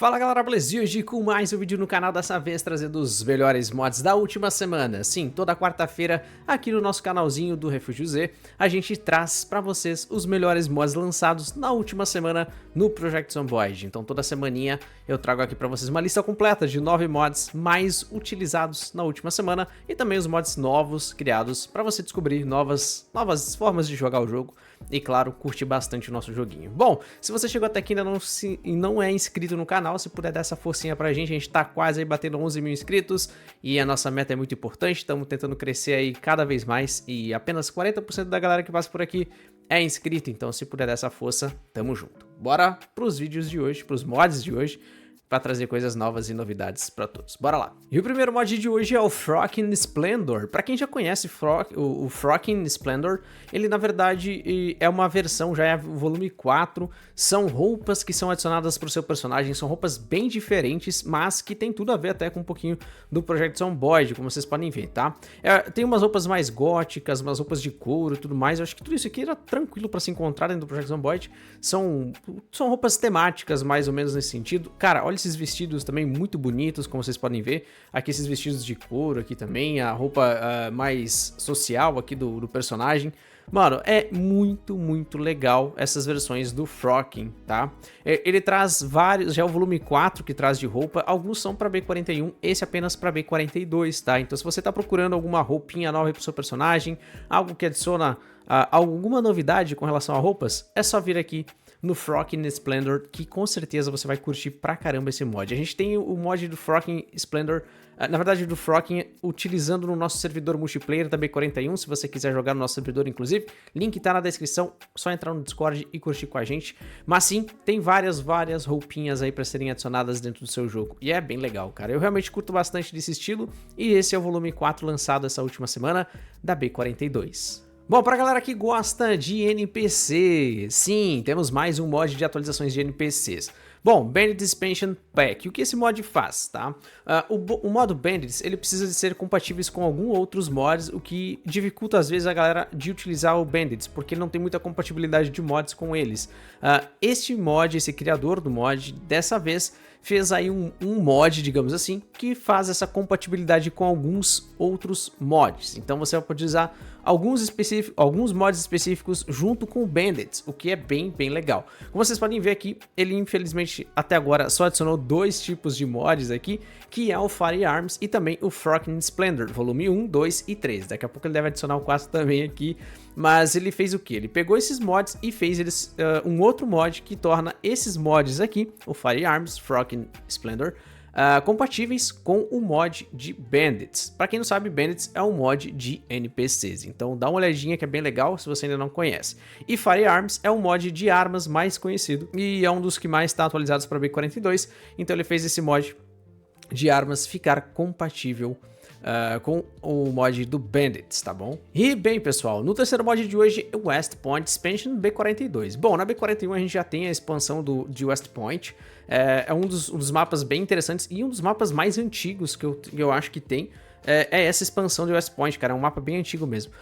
Fala galera, beleza? E hoje com mais um vídeo no canal, dessa vez trazendo os melhores mods da última semana. Sim, toda quarta-feira aqui no nosso canalzinho do Refúgio Z, a gente traz pra vocês os melhores mods lançados na última semana no Project Zomboid. Então toda semaninha eu trago aqui pra vocês uma lista completa de 9 mods mais utilizados na última semana e também os mods novos criados pra você descobrir novas formas de jogar o jogo e, claro, curtir bastante o nosso joguinho. Bom, se você chegou até aqui e ainda não é inscrito no canal, se puder dar essa forcinha pra gente tá quase aí batendo 11 mil inscritos e a nossa meta é muito importante, estamos tentando crescer aí cada vez mais e apenas 40% da galera que passa por aqui é inscrito, então se puder dar essa força, tamo junto. Bora pros vídeos de hoje, pros mods de hoje, para trazer coisas novas e novidades para todos. Bora lá! E o primeiro mod de hoje é o Frocking Splendor. Para quem já conhece o Frocking Splendor, ele na verdade é uma versão, já é o volume 4, são roupas que são adicionadas para o seu personagem, são roupas bem diferentes, mas que tem tudo a ver até com um pouquinho do Project Zomboid, como vocês podem ver, tá? Tem umas roupas mais góticas, umas roupas de couro e tudo mais, eu acho que tudo isso aqui era tranquilo para se encontrar dentro do Project Zomboid, são roupas temáticas mais ou menos nesse sentido. Cara, olha esses vestidos também muito bonitos, como vocês podem ver. Aqui esses vestidos de couro aqui também, a roupa mais social aqui do personagem. Mano, é muito legal essas versões do Frocking, tá? Ele traz vários, já é o volume 4 que traz de roupa, alguns são pra B41, esse apenas pra B42, tá? Então se você tá procurando alguma roupinha nova pro seu personagem, algo que adiciona alguma novidade com relação a roupas, é só vir aqui no Frocking Splendor, que com certeza você vai curtir pra caramba esse mod. A gente tem o mod do Frocking Splendor, na verdade do Frocking, utilizando no nosso servidor multiplayer da B41, se você quiser jogar no nosso servidor inclusive, link tá na descrição, só entrar no Discord e curtir com a gente. Mas sim, tem várias roupinhas aí pra serem adicionadas dentro do seu jogo, e é bem legal, cara. Eu realmente curto bastante desse estilo, e esse é o volume 4 lançado essa última semana da B42. Bom, pra galera que gosta de NPC, sim, temos mais um mod de atualizações de NPCs. Bom, Bandits Expansion Pack, o que esse mod faz, tá? O modo Bandits, ele precisa de ser compatíveis com alguns outros mods, o que dificulta às vezes a galera de utilizar o Bandits, porque não tem muita compatibilidade de mods com eles. Este mod, esse criador do mod, dessa vez fez aí um mod, digamos assim, que faz essa compatibilidade com alguns outros mods. Então você vai poder usar alguns mods específicos junto com o Bandits, o que é bem legal. Como vocês podem ver aqui, ele infelizmente até agora só adicionou 2 tipos de mods aqui, que é o Firearms e também o Frocking Splendor, volume 1, 2 e 3. Daqui a pouco ele deve adicionar o 4 também aqui, mas ele fez o que? Ele pegou esses mods e fez eles um outro mod que torna esses mods aqui, o Firearms, Frocking Splendor, compatíveis com o mod de Bandits. Para quem não sabe, Bandits é um mod de NPCs, então dá uma olhadinha que é bem legal se você ainda não conhece. E Firearms é um mod de armas mais conhecido e é um dos que mais está atualizados para B42, então ele fez esse mod de armas ficar compatível com o mod do Bandits, tá bom? E bem, pessoal, no terceiro mod de hoje é o West Point Expansion B42. Bom, na B41 a gente já tem a expansão de West Point, é um dos mapas bem interessantes e um dos mapas mais antigos que eu acho que tem. É essa expansão de West Point, cara, é um mapa bem antigo mesmo.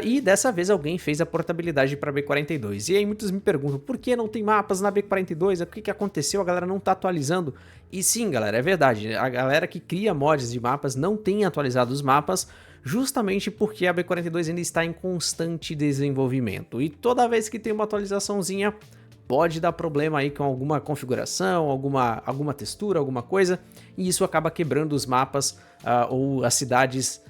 E dessa vez alguém fez a portabilidade para B42. E aí muitos me perguntam, por que não tem mapas na B42? O que aconteceu? A galera não tá atualizando? E sim, galera, é verdade. A galera que cria mods de mapas não tem atualizado os mapas, justamente porque a B42 ainda está em constante desenvolvimento. E toda vez que tem uma atualizaçãozinha, pode dar problema aí com alguma configuração, alguma textura, alguma coisa, e isso acaba quebrando os mapas ou as cidades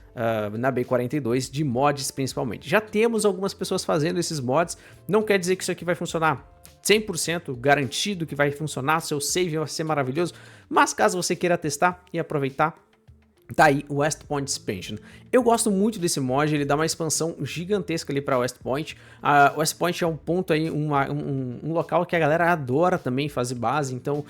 na B42, de mods principalmente. Já temos algumas pessoas fazendo esses mods, não quer dizer que isso aqui vai funcionar 100% garantido que vai funcionar, seu save vai ser maravilhoso, mas caso você queira testar e aproveitar, tá aí o West Point Expansion. Eu gosto muito desse mod, ele dá uma expansão gigantesca ali para West Point. West Point é um ponto aí, um local que a galera adora também fazer base, então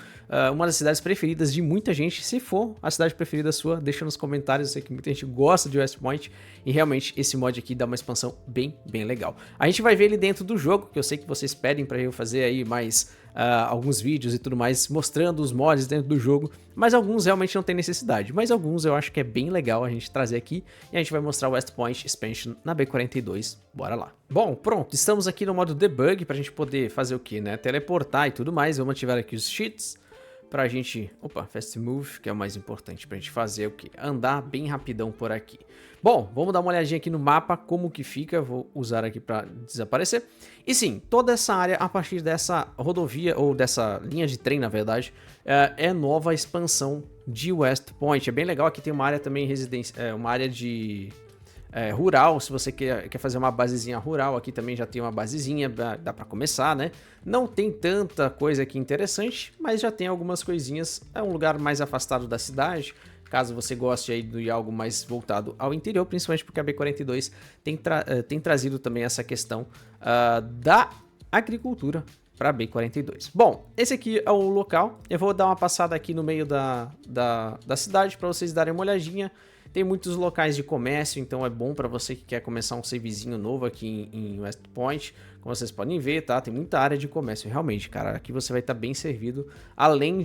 uma das cidades preferidas de muita gente. Se for a cidade preferida sua, deixa nos comentários, eu sei que muita gente gosta de West Point e realmente esse mod aqui dá uma expansão bem legal. A gente vai ver ele dentro do jogo, que eu sei que vocês pedem para eu fazer aí mais alguns vídeos e tudo mais mostrando os mods dentro do jogo, mas alguns realmente não tem necessidade, mas alguns eu acho que é bem legal a gente trazer aqui e a gente vai mostrar o West Point Expansion na B42, bora lá. Bom, pronto, estamos aqui no modo debug pra gente poder fazer o que, né, teleportar e tudo mais. Vamos ativar aqui os cheats, pra gente... Opa, fast move, que é o mais importante pra gente fazer o quê? Andar bem rapidão por aqui. Bom, vamos dar uma olhadinha aqui no mapa, como que fica, vou usar aqui pra desaparecer. E sim, toda essa área, a partir dessa rodovia, ou dessa linha de trem, na verdade, é nova expansão de West Point. É bem legal, aqui tem uma área também uma área de... rural, se você quer fazer uma basezinha rural, aqui também já tem uma basezinha, dá pra começar, né? Não tem tanta coisa aqui interessante, mas já tem algumas coisinhas. É um lugar mais afastado da cidade, caso você goste aí de algo mais voltado ao interior, principalmente porque a B42 tem trazido também essa questão da agricultura para B42. Bom, esse aqui é o local, eu vou dar uma passada aqui no meio da cidade para vocês darem uma olhadinha. Tem muitos locais de comércio, então é bom para você que quer começar um savezinho novo aqui em West Point. Como vocês podem ver, tá? Tem muita área de comércio, realmente, cara. Aqui você vai estar bem servido, além,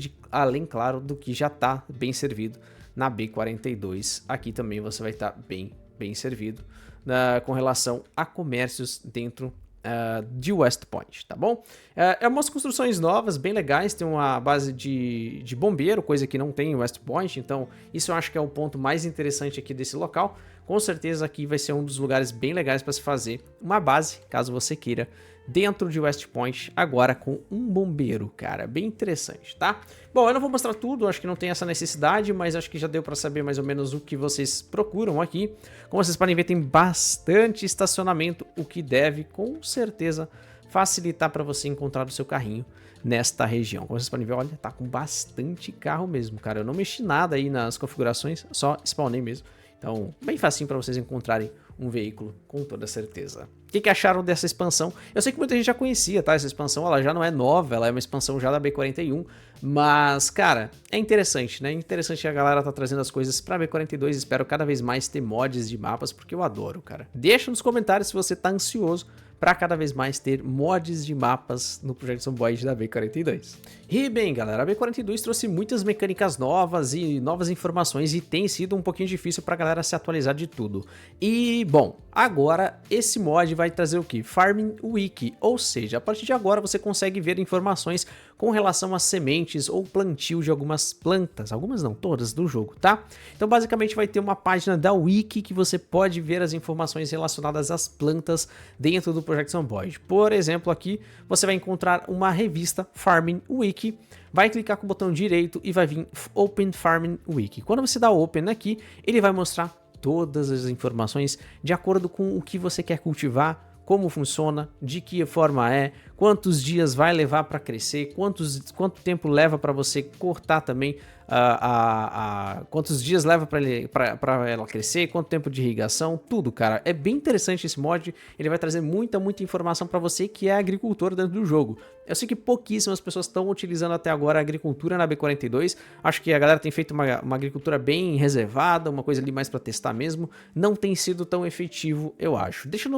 claro, do que já está bem servido na B42. Aqui também você vai estar bem servido com relação a comércios dentro de West Point, tá bom? É umas construções novas, bem legais, tem uma base de bombeiro, coisa que não tem em West Point, então isso eu acho que é o ponto mais interessante aqui desse local. Com certeza aqui vai ser um dos lugares bem legais para se fazer uma base, caso você queira, dentro de West Point, agora com um bombeiro, cara, bem interessante, tá? Bom, eu não vou mostrar tudo, acho que não tem essa necessidade, mas acho que já deu para saber mais ou menos o que vocês procuram aqui. Como vocês podem ver, tem bastante estacionamento, o que deve, com certeza, facilitar para você encontrar o seu carrinho nesta região. Como vocês podem ver, olha, tá com bastante carro mesmo, cara. Eu não mexi nada aí nas configurações, só spawnei mesmo. Então, bem facinho para vocês encontrarem um veículo, com toda certeza. O que acharam dessa expansão? Eu sei que muita gente já conhecia, tá? Essa expansão, ela já não é nova, ela é uma expansão já da B41, mas, cara, é interessante, né? Interessante que a galera tá trazendo as coisas pra B42, espero cada vez mais ter mods de mapas, porque eu adoro, cara. Deixa nos comentários se você tá ansioso para cada vez mais ter mods de mapas no Project Zomboid da B42. E bem, galera, a B42 trouxe muitas mecânicas novas e novas informações e tem sido um pouquinho difícil para a galera se atualizar de tudo. E, bom, agora esse mod vai trazer o que? Farming Wiki, ou seja, a partir de agora você consegue ver informações com relação a sementes ou plantio de algumas plantas, algumas não, todas do jogo, tá? Então basicamente vai ter uma página da Wiki que você pode ver as informações relacionadas às plantas dentro do Project Zomboid. Por exemplo, aqui você vai encontrar uma revista Farming Wiki, vai clicar com o botão direito e vai vir Open Farming Wiki. Quando você dá Open aqui, ele vai mostrar todas as informações de acordo com o que você quer cultivar, como funciona, de que forma é, quantos dias vai levar para crescer, quanto tempo leva para você cortar também, quantos dias leva para ela crescer, quanto tempo de irrigação, tudo, cara. É bem interessante esse mod, ele vai trazer muita informação para você que é agricultor dentro do jogo. Eu sei que pouquíssimas pessoas estão utilizando até agora a agricultura na B42, acho que a galera tem feito uma agricultura bem reservada, uma coisa ali mais para testar mesmo, não tem sido tão efetivo, eu acho. Deixa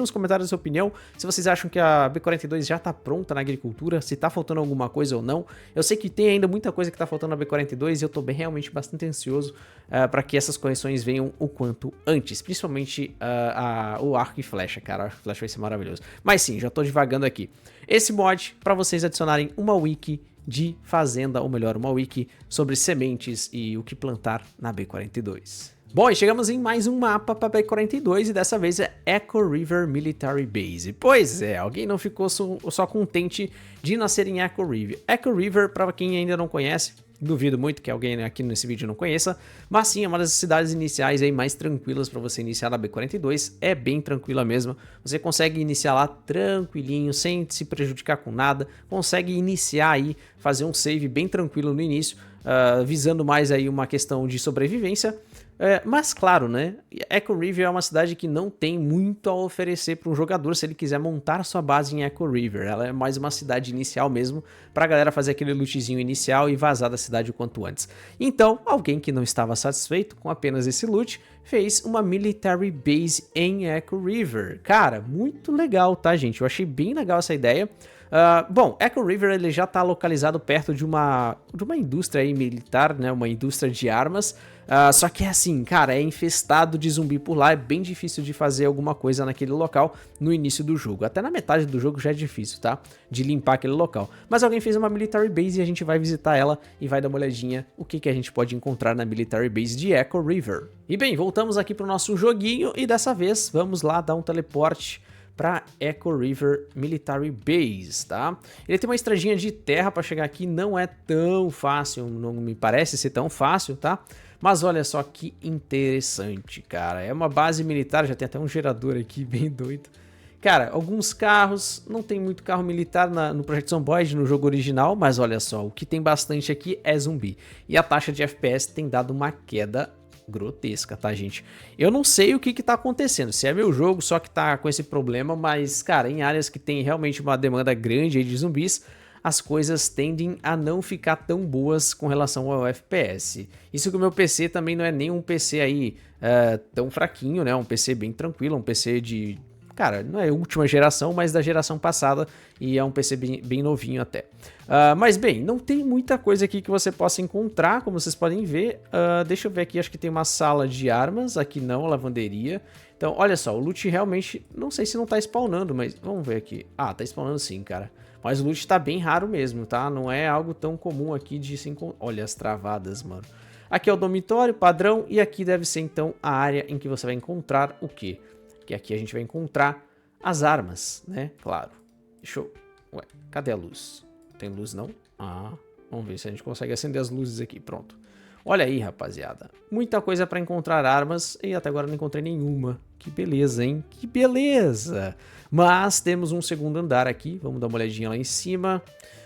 nos comentários a sua opinião, se vocês acham que a B42 já tá pronta na agricultura, se tá faltando alguma coisa ou não. Eu sei que tem ainda muita coisa que tá faltando na B42 e eu tô realmente bastante ansioso para que essas correções venham o quanto antes, principalmente o arco e flecha, cara, o arco e flecha vai ser maravilhoso. Mas sim, já tô divagando aqui. Esse mod para vocês adicionarem uma wiki de fazenda, ou melhor, uma wiki sobre sementes e o que plantar na B42. Bom, e chegamos em mais um mapa para B42 e dessa vez é Echo River Military Base. Pois é, alguém não ficou só contente de nascer em Echo River. Echo River, para quem ainda não conhece, duvido muito que alguém aqui nesse vídeo não conheça, mas sim, é uma das cidades iniciais aí mais tranquilas para você iniciar na B42, é bem tranquila mesmo, você consegue iniciar lá tranquilinho, sem se prejudicar com nada, consegue iniciar aí, fazer um save bem tranquilo no início, visando mais aí uma questão de sobrevivência. Mas claro, né, Echo River é uma cidade que não tem muito a oferecer para um jogador se ele quiser montar sua base em Echo River. Ela é mais uma cidade inicial mesmo, para a galera fazer aquele lootzinho inicial e vazar da cidade o quanto antes. Então, alguém que não estava satisfeito com apenas esse loot, fez uma Military Base em Echo River. Cara, muito legal, tá, gente? Eu achei bem legal essa ideia. Bom, Echo River ele já está localizado perto de uma indústria aí militar, né, uma indústria de armas, Só que é assim, cara, é infestado de zumbi por lá, é bem difícil de fazer alguma coisa naquele local no início do jogo. Até na metade do jogo já é difícil, tá? De limpar aquele local. Mas alguém fez uma Military Base e a gente vai visitar ela e vai dar uma olhadinha o que a gente pode encontrar na Military Base de Echo River. E bem, voltamos aqui pro nosso joguinho e dessa vez vamos lá dar um teleporte para Echo River Military Base, tá? Ele tem uma estradinha de terra para chegar aqui, não é tão fácil, não me parece ser tão fácil, tá? Mas olha só que interessante, cara. É uma base militar, já tem até um gerador aqui bem doido. Cara, alguns carros, não tem muito carro militar no Project Zomboid, no jogo original, mas olha só, o que tem bastante aqui é zumbi. E a taxa de FPS tem dado uma queda grotesca, tá, gente? Eu não sei o que tá acontecendo, se é meu jogo só que tá com esse problema, mas, cara, em áreas que tem realmente uma demanda grande aí de zumbis, as coisas tendem a não ficar tão boas com relação ao FPS. Isso que o meu PC também não é nem um PC aí tão fraquinho, né? Um PC bem tranquilo, um PC de... Cara, não é última geração, mas da geração passada, e é um PC bem novinho até. Mas bem, não tem muita coisa aqui que você possa encontrar, como vocês podem ver. Deixa eu ver aqui, acho que tem uma sala de armas, aqui não, lavanderia. Então, olha só, o loot realmente, não sei se não tá spawnando, mas vamos ver aqui. Ah, tá spawnando sim, cara. Mas o loot tá bem raro mesmo, tá? Não é algo tão comum aqui de se encontrar. Olha as travadas, mano. Aqui é o dormitório padrão, e aqui deve ser então a área em que você vai encontrar o quê? Que aqui a gente vai encontrar as armas, né? Claro. Deixa eu... Ué, cadê a luz? Tem luz não? Vamos ver se a gente consegue acender as luzes aqui. Pronto. Olha aí, rapaziada. Muita coisa para encontrar armas e até agora não encontrei nenhuma. Que beleza, hein? Que beleza! Mas temos um segundo andar aqui. Vamos dar uma olhadinha lá em cima.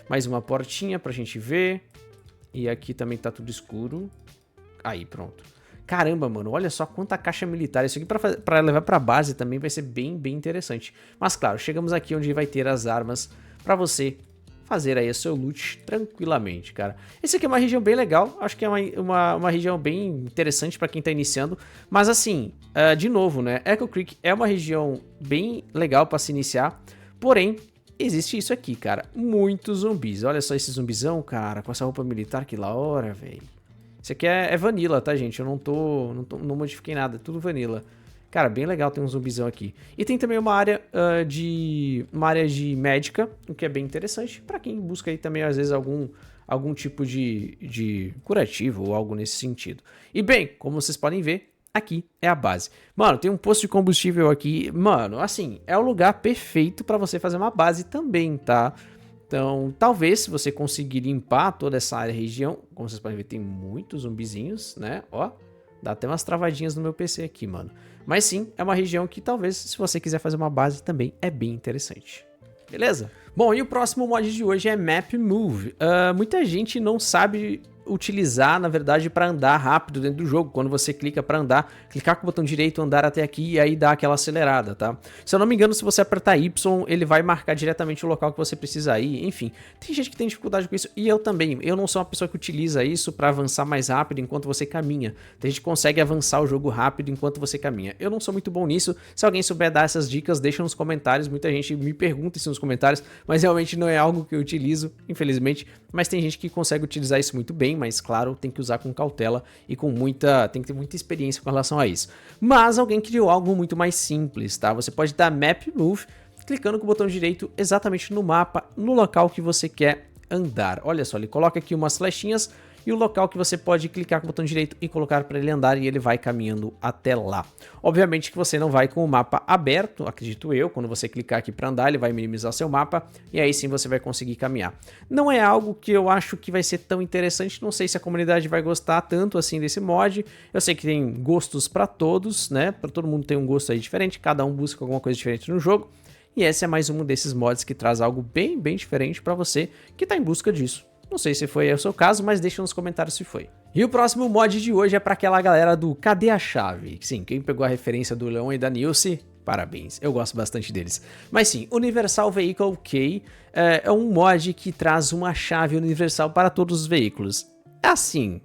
Mais uma portinha pra gente ver. E aqui também tá tudo escuro. Aí, pronto. Caramba, mano, olha só quanta caixa militar. Isso aqui pra levar pra base também vai ser bem interessante. Mas claro, chegamos aqui onde vai ter as armas pra você fazer aí o seu loot tranquilamente, cara. Esse aqui é uma região bem legal. Acho que é uma região bem interessante pra quem tá iniciando. Mas assim, de novo, né? Echo Creek é uma região bem legal pra se iniciar. Porém, existe isso aqui, cara. Muitos zumbis. Olha só esse zumbizão, cara, com essa roupa militar. Que da hora, velho. Isso aqui é vanilla, tá, gente? Eu não modifiquei nada, é tudo vanilla. Cara, bem legal ter um zumbizão aqui. E tem também uma área de médica, o que é bem interessante pra quem busca aí também, às vezes, algum tipo de curativo ou algo nesse sentido. E bem, como vocês podem ver, aqui é a base. Mano, tem um posto de combustível aqui. Mano, assim, é o lugar perfeito pra você fazer uma base também, tá? Então, talvez, se você conseguir limpar toda essa área região, como vocês podem ver, tem muitos zumbizinhos, né? Ó, dá até umas travadinhas no meu PC aqui, mano. Mas sim, é uma região que talvez, se você quiser fazer uma base, também é bem interessante. Beleza? Bom, e o próximo mod de hoje é Map Move. Muita gente não sabe utilizar, na verdade, para andar rápido dentro do jogo. Quando você clica para andar, clicar com o botão direito, andar até aqui e aí dá aquela acelerada, tá? Se eu não me engano, se você apertar Y, ele vai marcar diretamente o local que você precisa ir. Enfim, tem gente que tem dificuldade com isso e eu também. Eu não sou uma pessoa que utiliza isso para avançar mais rápido enquanto você caminha. Tem gente que consegue avançar o jogo rápido enquanto você caminha. Eu não sou muito bom nisso. Se alguém souber dar essas dicas, deixa nos comentários. Muita gente me pergunta isso nos comentários, mas realmente não é algo que eu utilizo, infelizmente. Mas tem gente que consegue utilizar isso muito bem, mas claro, tem que usar com cautela e tem que ter muita experiência com relação a isso. Mas alguém criou algo muito mais simples, tá? Você pode dar Map Move, clicando com o botão direito exatamente no mapa, no local que você quer andar. Olha só, ele coloca aqui umas flechinhas e o local que você pode clicar com o botão direito e colocar para ele andar e ele vai caminhando até lá. Obviamente que você não vai com o mapa aberto, acredito eu, quando você clicar aqui para andar ele vai minimizar seu mapa e aí sim você vai conseguir caminhar. Não é algo que eu acho que vai ser tão interessante, não sei se a comunidade vai gostar tanto assim desse mod, eu sei que tem gostos para todos, né, para todo mundo tem um gosto aí diferente, cada um busca alguma coisa diferente no jogo. E esse é mais um desses mods que traz algo bem diferente para você que está em busca disso. Não sei se foi o seu caso, mas deixa nos comentários se foi. E o próximo mod de hoje é para aquela galera do Cadê a Chave? Sim, quem pegou a referência do Leon e da Nilce, parabéns, eu gosto bastante deles. Mas sim, Universal Vehicle Key é um mod que traz uma chave universal para todos os veículos. Assim,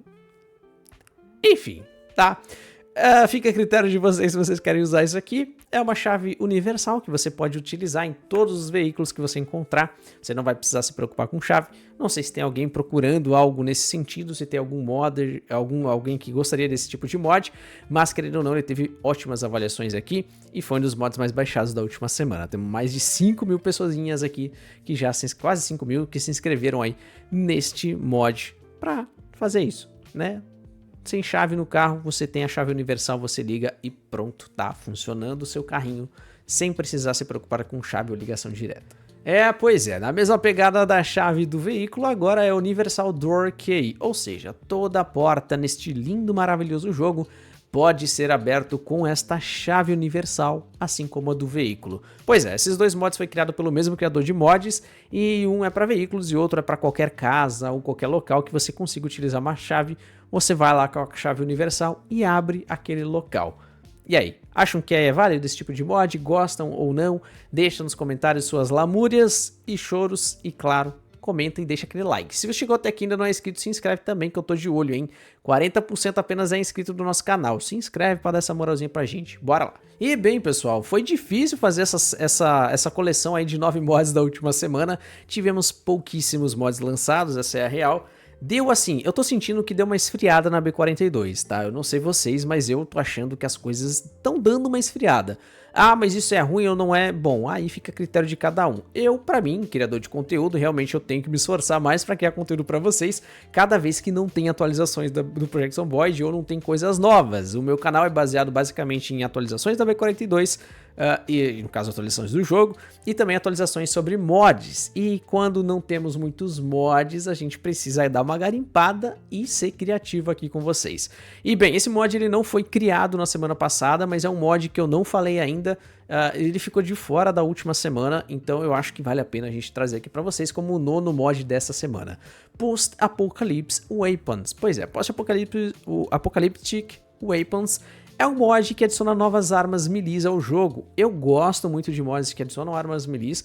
enfim, tá? fica a critério de vocês se vocês querem usar isso aqui. É uma chave universal que você pode utilizar em todos os veículos que você encontrar. Você não vai precisar se preocupar com chave. Não sei se tem alguém procurando algo nesse sentido, se tem algum modder, alguém que gostaria desse tipo de mod, mas querendo ou não, ele teve ótimas avaliações aqui e foi um dos mods mais baixados da última semana. Temos mais de 5.000 pessoinhas aqui, que já quase 5.000 que se inscreveram aí neste mod para fazer isso, né? Sem chave no carro, você tem a chave universal, você liga e pronto, tá funcionando o seu carrinho, sem precisar se preocupar com chave ou ligação direta. Pois é, na mesma pegada da chave do veículo, agora é Universal Door Key, ou seja, toda a porta neste lindo, maravilhoso jogo pode ser aberto com esta chave universal, assim como a do veículo. Pois é, esses dois mods foi criado pelo mesmo criador de mods, e um é para veículos e outro é para qualquer casa ou qualquer local que você consiga utilizar uma chave. Você vai lá com a chave universal e abre aquele local. E aí, acham que é válido esse tipo de mod? Gostam ou não? Deixa nos comentários suas lamúrias e choros e, claro, comenta e deixa aquele like. Se você chegou até aqui e ainda não é inscrito, se inscreve também que eu tô de olho, hein? 40% apenas é inscrito do nosso canal. Se inscreve para dar essa moralzinha pra gente. Bora lá. E bem, pessoal, foi difícil fazer essa coleção aí de 9 mods da última semana. Tivemos pouquíssimos mods lançados, essa é a real. Deu assim, eu tô sentindo que deu uma esfriada na B42, tá? Eu não sei vocês, mas eu tô achando que as coisas estão dando uma esfriada. Ah, mas isso é ruim ou não é? Bom, aí fica a critério de cada um. Pra mim, criador de conteúdo, realmente eu tenho que me esforçar mais para criar conteúdo para vocês, cada vez que não tem atualizações do Project Zomboid ou não tem coisas novas. O meu canal é baseado basicamente em atualizações da B42, e no caso atualizações do jogo, e também atualizações sobre mods. E quando não temos muitos mods, a gente precisa dar uma garimpada e ser criativo aqui com vocês. E bem, esse mod ele não foi criado na semana passada, mas é um mod que eu não falei ainda. Ele ficou de fora da última semana, então eu acho que vale a pena a gente trazer aqui para vocês como o nono mod dessa semana. Post-Apocalypse Weapons. Pois é, Post-Apocalyptic Weapons é um mod que adiciona novas armas melee ao jogo. Eu gosto muito de mods que adicionam armas melee.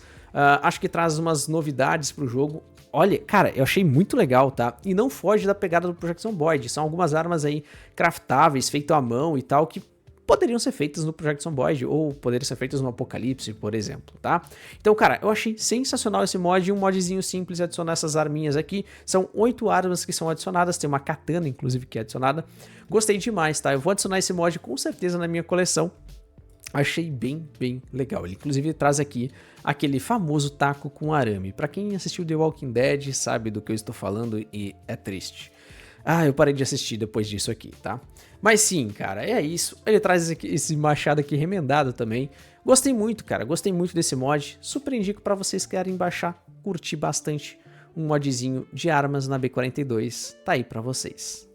Acho que traz umas novidades pro jogo. Olha, cara, eu achei muito legal, tá? E não foge da pegada do Project Zomboid. São algumas armas aí craftáveis, feitas à mão e tal, que poderiam ser feitas no Project Zomboid ou poderiam ser feitas no Apocalipse, por exemplo, tá? Então, cara, eu achei sensacional esse mod, um modzinho simples de adicionar essas arminhas aqui. São 8 armas que são adicionadas, tem uma katana, inclusive, que é adicionada. Gostei demais, tá? Eu vou adicionar esse mod com certeza na minha coleção. Achei bem legal. Ele, inclusive, traz aqui aquele famoso taco com arame. Pra quem assistiu The Walking Dead sabe do que eu estou falando e é triste. Eu parei de assistir depois disso aqui, tá? Mas sim, cara, é isso. Ele traz esse machado aqui remendado também. Gostei muito, cara. Gostei muito desse mod. Super indico pra vocês que querem baixar, curtir bastante um modzinho de armas na B42. Tá aí pra vocês.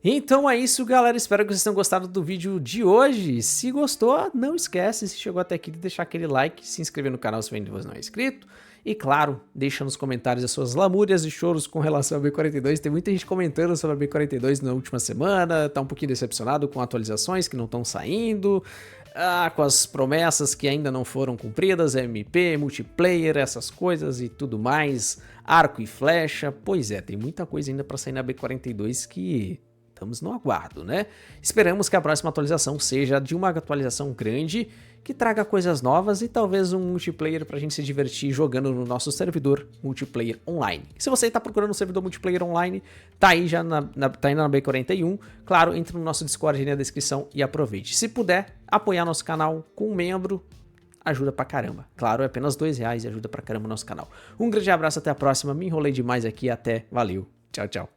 Então é isso, galera. Espero que vocês tenham gostado do vídeo de hoje. Se gostou, não esquece, se chegou até aqui, de deixar aquele like, se inscrever no canal se ainda não é inscrito. E claro, deixa nos comentários as suas lamúrias e choros com relação ao B42. Tem muita gente comentando sobre a B42 na última semana, tá um pouquinho decepcionado com atualizações que não estão saindo, com as promessas que ainda não foram cumpridas, MP, multiplayer, essas coisas e tudo mais, arco e flecha. Pois é, tem muita coisa ainda para sair na B42 que estamos no aguardo, né? Esperamos que a próxima atualização seja de uma atualização grande, que traga coisas novas e talvez um multiplayer pra gente se divertir jogando no nosso servidor multiplayer online. Se você tá procurando um servidor multiplayer online, tá aí já tá indo na B41, claro, entre no nosso Discord aí na descrição e aproveite. Se puder, apoiar nosso canal com um membro, ajuda pra caramba. Claro, é apenas R$2 e ajuda pra caramba o nosso canal. Um grande abraço, até a próxima, me enrolei demais aqui, até, valeu, tchau, tchau.